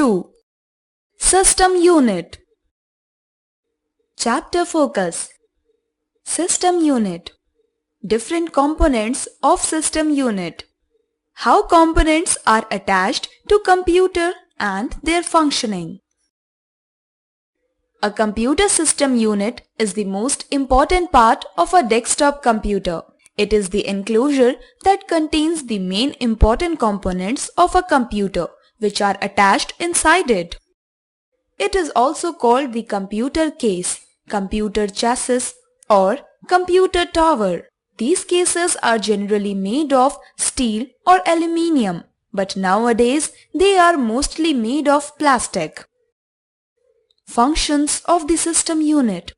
2. System Unit. Chapter Focus. System Unit. Different components of system unit. How components are attached to computer and their functioning. A computer system unit is the most important part of a desktop computer. It is the enclosure that contains the main important components of a computer, which are attached inside it. It is also called the computer case, computer chassis, or computer tower. These cases are generally made of steel or aluminium, but nowadays they are mostly made of plastic. Functions of the system unit.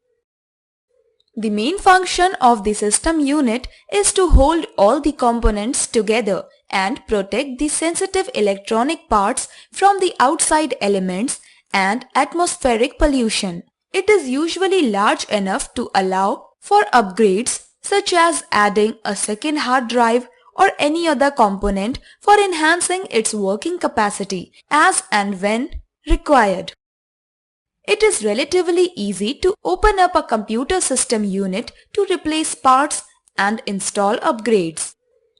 The main function of the system unit is to hold all the components together and protect the sensitive electronic parts from the outside elements and atmospheric pollution. It is usually large enough to allow for upgrades such as adding a second hard drive or any other component for enhancing its working capacity as and when required. It is relatively easy to open up a computer system unit to replace parts and install upgrades.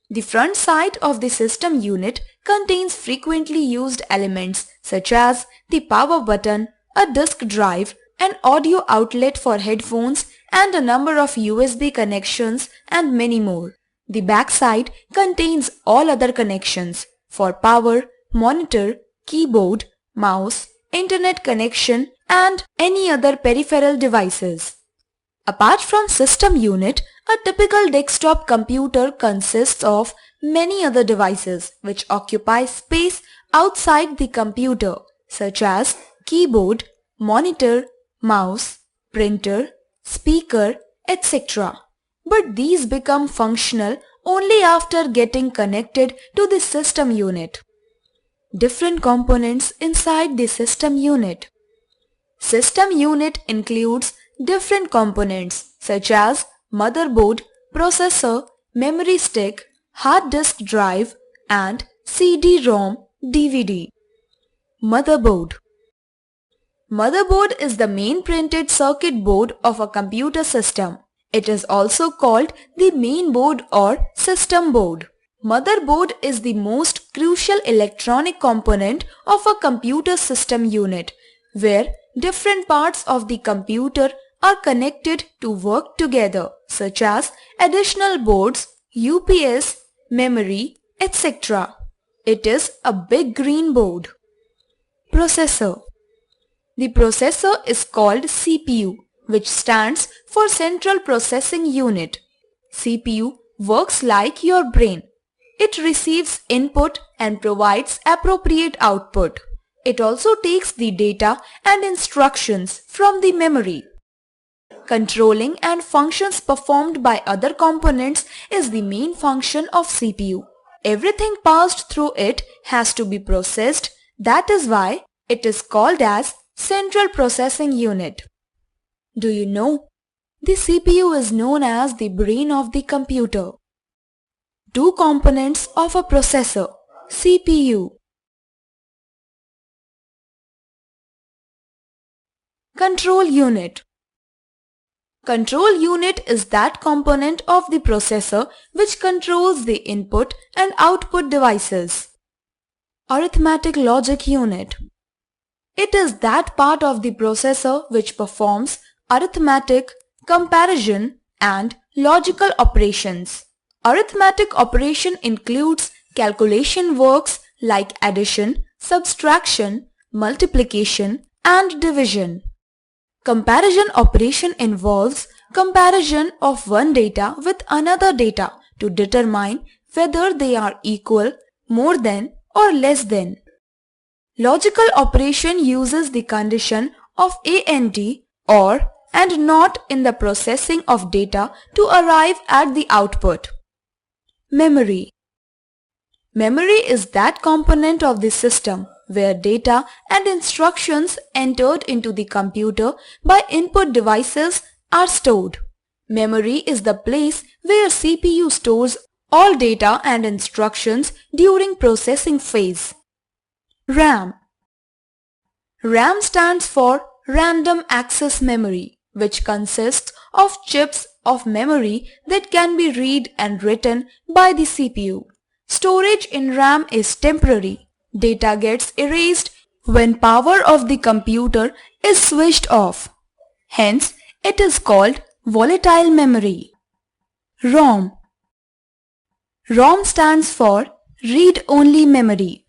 The front side of the system unit contains frequently used elements such as the power button, a disk drive, an audio outlet for headphones, and a number of USB connections and many more. The back side contains all other connections for power, monitor, keyboard, mouse, internet connection, and any other peripheral devices. Apart from system unit, a typical desktop computer consists of many other devices which occupy space outside the computer, such as keyboard, monitor, mouse, printer, speaker, etc. But these become functional only after getting connected to the system unit. Different components inside the system unit. System unit includes different components such as motherboard, processor, memory stick, hard disk drive, and CD-ROM, DVD. Motherboard. Motherboard is the main printed circuit board of a computer system. It is also called the main board or system board. Motherboard is the most crucial electronic component of a computer system unit, where different parts of the computer are connected to work together, such as additional boards, UPS, memory, etc. It is a big green board. Processor. The processor is called CPU, which stands for Central Processing Unit. CPU works like your brain. It receives input and provides appropriate output. It also takes the data and instructions from the memory. Controlling and functions performed by other components is the main function of CPU. Everything passed through it has to be processed. That is why it is called as Central Processing Unit. Do you know? The CPU is known as the brain of the computer. Two components of a processor, CPU. Control unit. Control unit is that component of the processor which controls the input and output devices. Arithmetic logic unit. It is that part of the processor which performs arithmetic, comparison, and logical operations. Arithmetic operation includes calculation works like addition, subtraction, multiplication, and division. Comparison operation involves comparison of one data with another data to determine whether they are equal, more than, or less than. Logical operation uses the condition of AND or and not in the processing of data to arrive at the output. Memory. Memory is that component of the system where data and instructions entered into the computer by input devices are stored. Memory is the place where CPU stores all data and instructions during processing phase. RAM. RAM stands for Random Access Memory, which consists of chips of memory that can be read and written by the CPU. Storage in RAM is temporary. Data gets erased when power of the computer is switched off. Hence, it is called volatile memory. ROM. ROM stands for Read-Only Memory.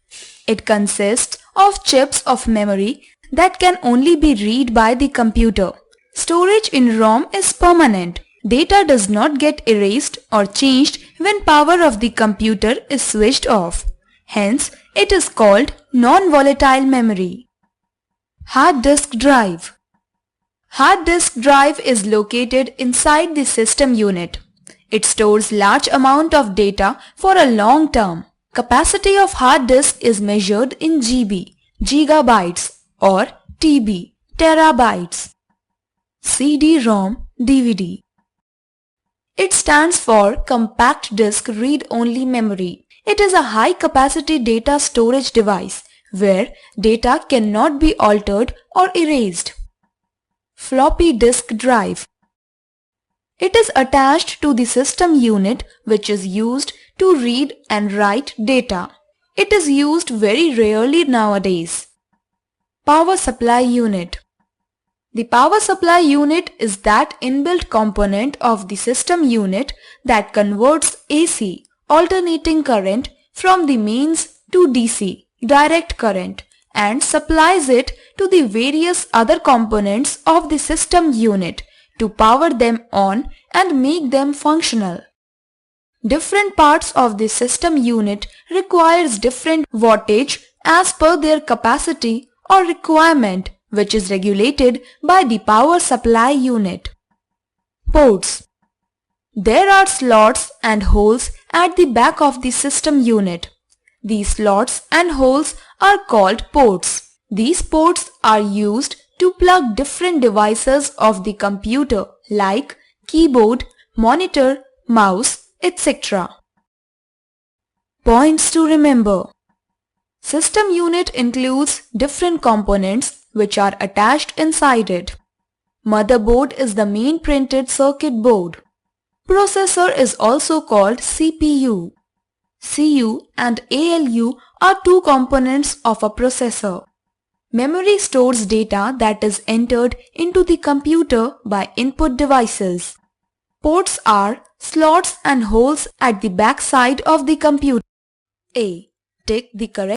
It consists of chips of memory that can only be read by the computer. Storage in ROM is permanent. Data does not get erased or changed when power of the computer is switched off. Hence, it is called non-volatile memory. Hard disk drive. Hard disk drive is located inside the system unit. It stores large amount of data for a long term. Capacity of hard disk is measured in GB, gigabytes, or TB, terabytes. CD-ROM, DVD. It stands for Compact Disk Read-Only Memory. It is a high-capacity data storage device where data cannot be altered or erased. Floppy disk drive. It is attached to the system unit which is used to read and write data. It is used very rarely nowadays. Power supply unit. The power supply unit is that inbuilt component of the system unit that converts AC, alternating current, from the mains to DC, direct current, and supplies it to the various other components of the system unit to power them on and make them functional. Different parts of the system unit requires different wattage as per their capacity or requirement, which is regulated by the power supply unit. Ports. There are slots and holes at the back of the system unit. These slots and holes are called ports. These ports are used to plug different devices of the computer like keyboard, monitor, mouse, etc. Points to remember. System unit includes different components which are attached inside it. Motherboard is the main printed circuit board. Processor is also called CPU. CU and ALU are two components of a processor. Memory stores data that is entered into the computer by input devices. Ports are slots and holes at the back side of the computer. A. Tick the correct